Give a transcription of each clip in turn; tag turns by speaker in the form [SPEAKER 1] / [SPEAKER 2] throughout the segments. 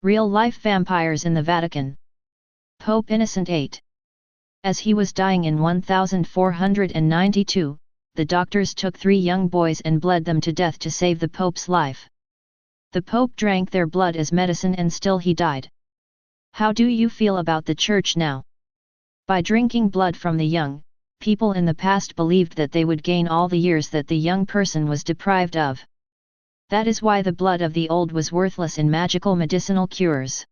[SPEAKER 1] Real-life vampires in the Vatican. Pope Innocent VIII. As he was dying in 1492, the doctors took 3 young boys and bled them to death to save the Pope's life. The Pope drank their blood as medicine and still he died. How do you feel about the Church now? By drinking blood from the young, people in the past believed that they would gain all the years that the young person was deprived of. That is why the blood of the old was worthless in magical medicinal cures.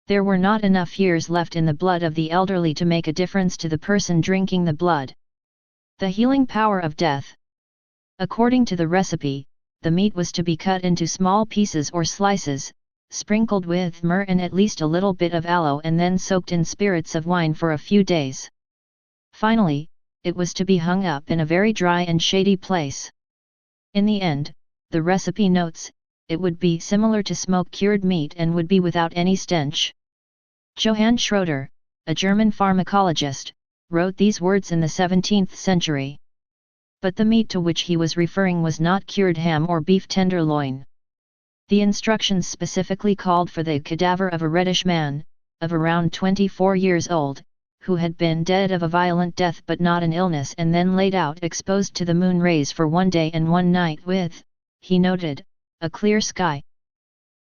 [SPEAKER 1] There were not enough years left in the blood of the elderly to make a difference to the person drinking the blood. The healing power of death. According to the recipe, the meat was to be cut into small pieces or slices, sprinkled with myrrh and at least a little bit of aloe and then soaked in spirits of wine for a few days. Finally, it was to be hung up in a very dry and shady place. In the end, the recipe notes, it would be similar to smoke-cured meat and would be without any stench. Johann Schroeder, a German pharmacologist, wrote these words in the 17th century. But the meat to which he was referring was not cured ham or beef tenderloin. The instructions specifically called for the cadaver of a reddish man, of around 24 years old, who had been dead of a violent death but not an illness and then laid out exposed to the moon rays for 1 day and 1 night with, he noted, a clear sky.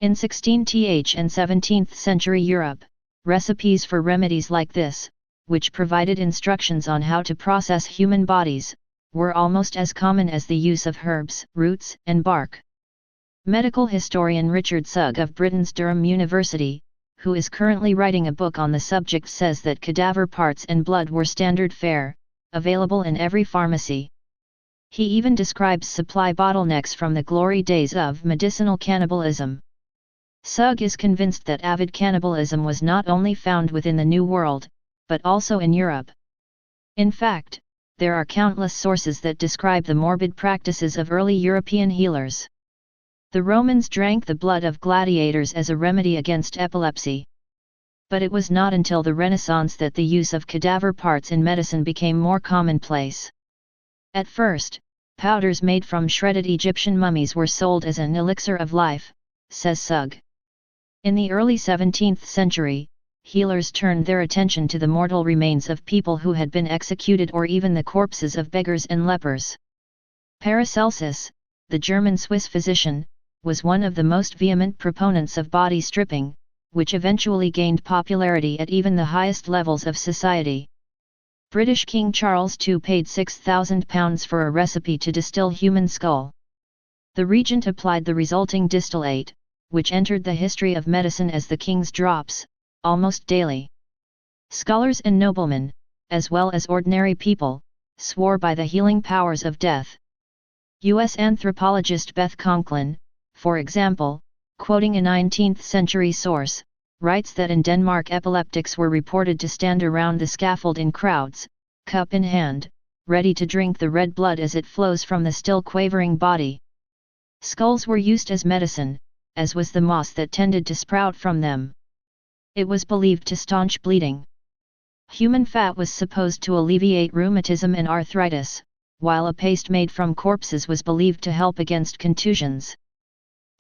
[SPEAKER 1] In 16th and 17th century Europe, recipes for remedies like this, which provided instructions on how to process human bodies, were almost as common as the use of herbs, roots, and bark. Medical historian Richard Sugg of Britain's Durham University, who is currently writing a book on the subject, says that cadaver parts and blood were standard fare, available in every pharmacy. He even describes supply bottlenecks from the glory days of medicinal cannibalism. Sugg is convinced that avid cannibalism was not only found within the New World, but also in Europe. In fact, there are countless sources that describe the morbid practices of early European healers. The Romans drank the blood of gladiators as a remedy against epilepsy. But it was not until the Renaissance that the use of cadaver parts in medicine became more commonplace. At first, powders made from shredded Egyptian mummies were sold as an elixir of life, says Sugg. In the early 17th century, healers turned their attention to the mortal remains of people who had been executed or even the corpses of beggars and lepers. Paracelsus, the German-Swiss physician, was one of the most vehement proponents of body stripping, which eventually gained popularity at even the highest levels of society. British King Charles II paid £6,000 for a recipe to distill human skull. The regent applied the resulting distillate, which entered the history of medicine as the king's drops, almost daily. Scholars and noblemen, as well as ordinary people, swore by the healing powers of death. U.S. anthropologist Beth Conklin, for example, quoting a 19th-century source, writes that in Denmark epileptics were reported to stand around the scaffold in crowds, cup in hand, ready to drink the red blood as it flows from the still quavering body. Skulls were used as medicine, as was the moss that tended to sprout from them. It was believed to staunch bleeding. Human fat was supposed to alleviate rheumatism and arthritis, while a paste made from corpses was believed to help against contusions.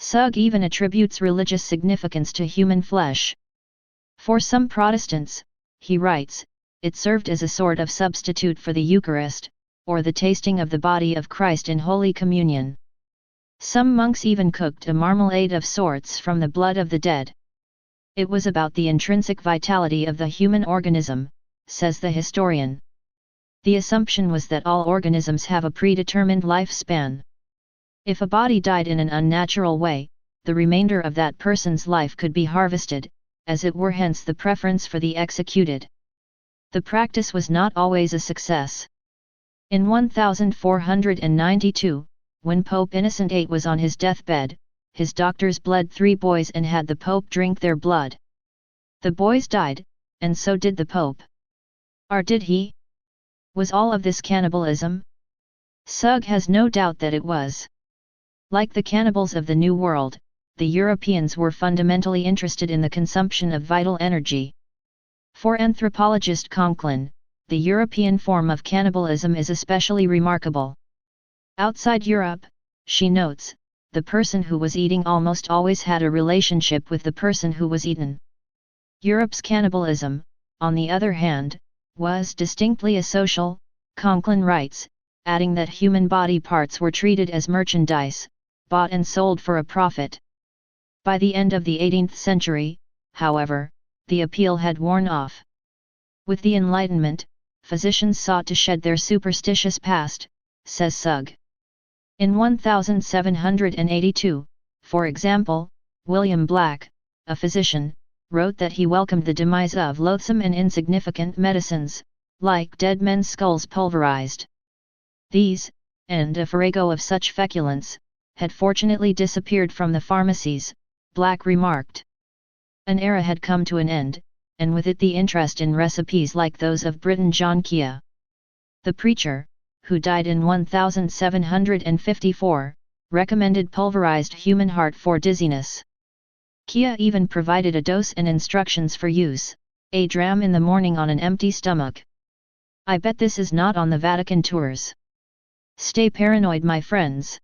[SPEAKER 1] Sugg even attributes religious significance to human flesh. For some Protestants, he writes, it served as a sort of substitute for the Eucharist, or the tasting of the body of Christ in Holy Communion. Some monks even cooked a marmalade of sorts from the blood of the dead. It was about the intrinsic vitality of the human organism, says the historian. The assumption was that all organisms have a predetermined lifespan. If a body died in an unnatural way, the remainder of that person's life could be harvested, as it were, hence the preference for the executed. The practice was not always a success. In 1492, when Pope Innocent VIII was on his deathbed, his doctors bled 3 boys and had the Pope drink their blood. The boys died, and so did the Pope. Or did he? Was all of this cannibalism? Sugg has no doubt that it was. Like the cannibals of the New World, the Europeans were fundamentally interested in the consumption of vital energy. For anthropologist Conklin, the European form of cannibalism is especially remarkable. Outside Europe, she notes, the person who was eating almost always had a relationship with the person who was eaten. Europe's cannibalism, on the other hand, was distinctly asocial, Conklin writes, adding that human body parts were treated as merchandise, bought and sold for a profit. By the end of the 18th century, however, the appeal had worn off. With the Enlightenment, physicians sought to shed their superstitious past, says Sugg. In 1782, for example, William Black, a physician, wrote that he welcomed the demise of loathsome and insignificant medicines, like dead men's skulls pulverized. These, and a farrago of such feculence, had fortunately disappeared from the pharmacies, Black remarked. An era had come to an end, and with it the interest in recipes like those of Briton John Kia. The preacher, who died in 1754, recommended pulverized human heart for dizziness. Kia even provided a dose and instructions for use, a dram in the morning on an empty stomach. I bet this is not on the Vatican tours. Stay paranoid, my friends.